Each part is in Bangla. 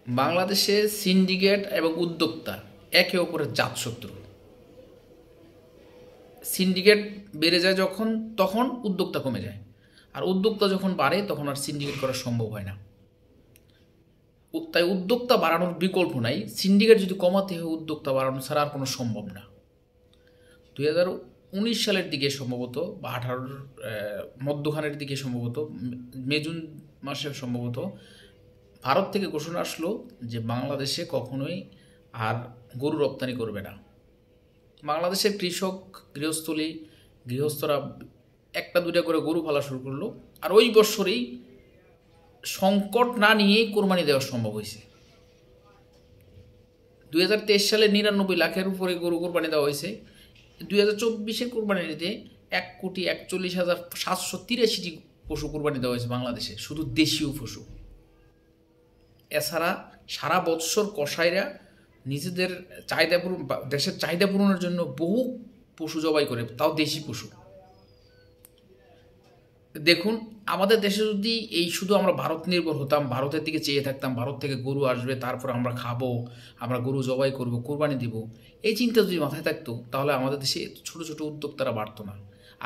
বাংলাদেশে সিন্ডিকেট এবং উদ্যোক্তা একে অপরের জাতশত্রু। সিন্ডিকেট বেড়ে যায় যখন, তখন উদ্যোক্তা কমে যায়, আর উদ্যোক্তা যখন বাড়ে তখন আর সিন্ডিকেট করা সম্ভব হয় না। তাই উদ্যোক্তা বাড়ানোর বিকল্প নাই। সিন্ডিকেট যদি কমাতে হয়, উদ্যোক্তা বাড়ানো ছাড়া আর কোনো সম্ভব না। 2019 সালের দিকে সম্ভবত, বা 18 মধ্যখানের দিকে সম্ভবত, মে জুন মাসে সম্ভবত ভারত থেকে ঘোষণা আসলো যে বাংলাদেশে কখনোই আর গরু রপ্তানি করবে না। বাংলাদেশের কৃষক, গৃহস্থরা একটা দুইটা করে গরু পালা শুরু করলো, আর ওই বছরেই সংকট না নিয়েই কোরবানি দেওয়া সম্ভব হয়েছে। 2023 সালে 99 লাখের উপরে গরু কোরবানি দেওয়া হয়েছে। 2024-এর কোরবানিতে 1,41,783টি পশু কোরবানি দেওয়া হয়েছে বাংলাদেশে, শুধু দেশীয় পশু। এছাড়া সারা বৎসর কসাইরা নিজেদের চাহিদা পূরণ, দেশের চাহিদা পূরণের জন্য বহু পশু জবাই করে, তাও দেশি পশু। দেখুন, আমাদের দেশে যদি এই শুধু আমরা ভারত নির্ভর হতাম, ভারতের দিকে চেয়ে থাকতাম, ভারত থেকে গরু আসবে, তারপর আমরা খাবো, আমরা গরু জবাই করব, কোরবানি দিব, এই চিন্তা যদি মাথায় থাকতো, তাহলে আমাদের দেশে ছোট ছোট উদ্যোক্তারা বাড়তো না।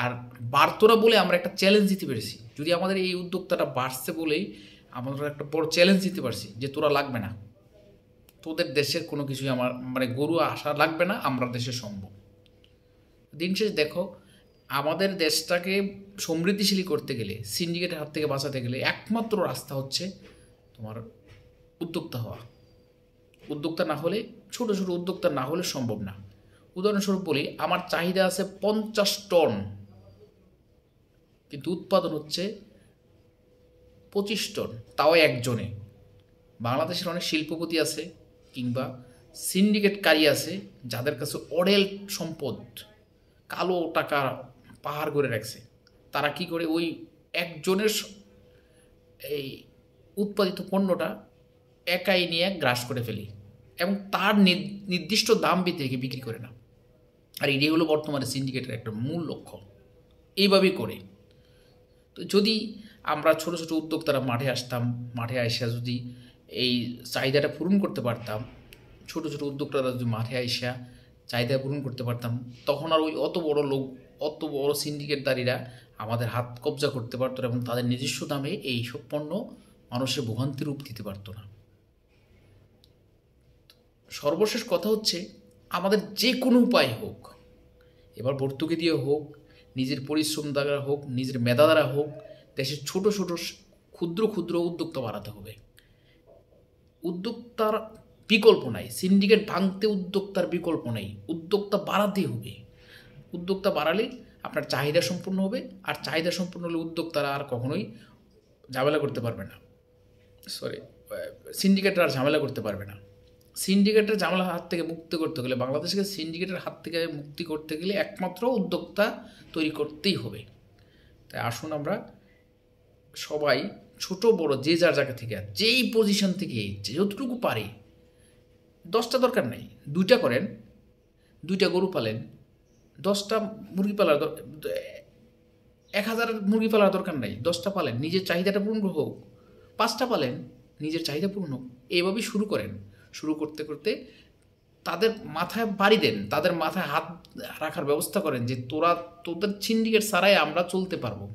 আর বাড়তো না বলে আমরা একটা চ্যালেঞ্জ দিতে পেরেছি। যদি আমাদের এই উদ্যোক্তাটা বাড়ছে বলেই আমরা একটা বড় চ্যালেঞ্জ দিতে পারছি যে তোরা লাগবে না, তোদের দেশের কোনো কিছুই আমার গরু আসা লাগবে না, আমরা দেশে সম্ভব। দিন শেষ দেখো, আমাদের দেশটাকে সমৃদ্ধিশালী করতে গেলে, সিন্ডিকেটের হাত থেকে বাঁচাতে গেলে একমাত্র রাস্তা হচ্ছে তোমার উদ্যোক্তা হওয়া। উদ্যোক্তা না হলে, ছোট ছোট উদ্যোক্তা না হলে সম্ভব না। উদাহরণস্বরূপ বলি, আমার চাহিদা আছে 50 টন, কিন্তু উৎপাদন হচ্ছে 25 টন, তাও একজনে। বাংলাদেশের অনেক শিল্পপতি আছে কিংবা সিন্ডিকেটকারী আছে যাদের কাছে অঢেল সম্পদ, কালো টাকা পাহাড় করে রাখছে। তারা কি করে, ওই একজনের এই উৎপাদিত পণ্যটা একাই নিয়ে গ্রাস করে ফেলি এবং তার নির্দিষ্ট দাম থেকে বিক্রি করে না। আর এটাই হলো বর্তমানে সিন্ডিকেটের একটা মূল লক্ষ্য। এইভাবেই করে। তো যদি আমরা ছোট ছোট উদ্যোক্তারা মাঠে আসতাম, মাঠে আইসা যদি এই চাহিদাটা পূরণ করতে পারতাম, ছোট ছোট উদ্যোক্তারা যদি মাঠে আইসা চাহিদা পূরণ করতে পারতাম, তখন আর ওই অত বড় সিন্ডিকেটদারীরা আমাদের হাত কবজা করতে পারতো এবং তাদের নিজস্ব দামে এই সব পণ্য মানুষের ভোগান্তি রূপ দিতে পারতো না। সর্বশেষ কথা হচ্ছে, আমাদের যে কোনো উপায় হোক, এবার ভর্তুকি দিয়ে হোক, নিজের পরিশ্রম দ্বারা হোক, নিজের মেধা দ্বারা হোক, দেশের ছোট ছোট ক্ষুদ্র ক্ষুদ্র উদ্যোক্তা বাড়াতে হবে। উদ্যোক্তার বিকল্প নাই, সিন্ডিকেট ভাঙতে উদ্যোক্তার বিকল্প নেই, উদ্যোক্তা বাড়াতেই হবে। উদ্যোক্তা বাড়ালে আপনার চাহিদা সম্পূর্ণ হবে, আর চাহিদা সম্পূর্ণ হলে উদ্যোক্তারা আর কখনোই ঝামেলা করতে পারবে না। সিন্ডিকেটরা আর ঝামেলা করতে পারবে না। সিন্ডিকেটের ঝামেলার হাত থেকে মুক্তি করতে গেলে, বাংলাদেশকে সিন্ডিকেটের হাত থেকে মুক্তি করতে গেলে একমাত্র উদ্যোক্তা তৈরি করতেই হবে। তাই আসুন আমরা সবাই ছোট বড় যে যার জায়গা থেকে, যেই পজিশন থেকে যতটুকু পারি, 10টা দরকার নেই, 2টা করেন, 2টা গরু পালেন, 10টা মুরগি পালার 1000 মুরগি পালার দরকার নাই, 10টা পালেন, নিজের চাহিদাটা পূরণ হোক, 5টা পালেন, নিজের চাহিদা পূরণ হোক। এইভাবেই শুরু করেন। শুরু করতে করতে তাদের মাথায় বাড়ি দেন, তাদের মাথায় হাত রাখার ব্যবস্থা করেন যে তোদের সিন্ডিকেট ছাড়াই আমরা চলতে পারবো।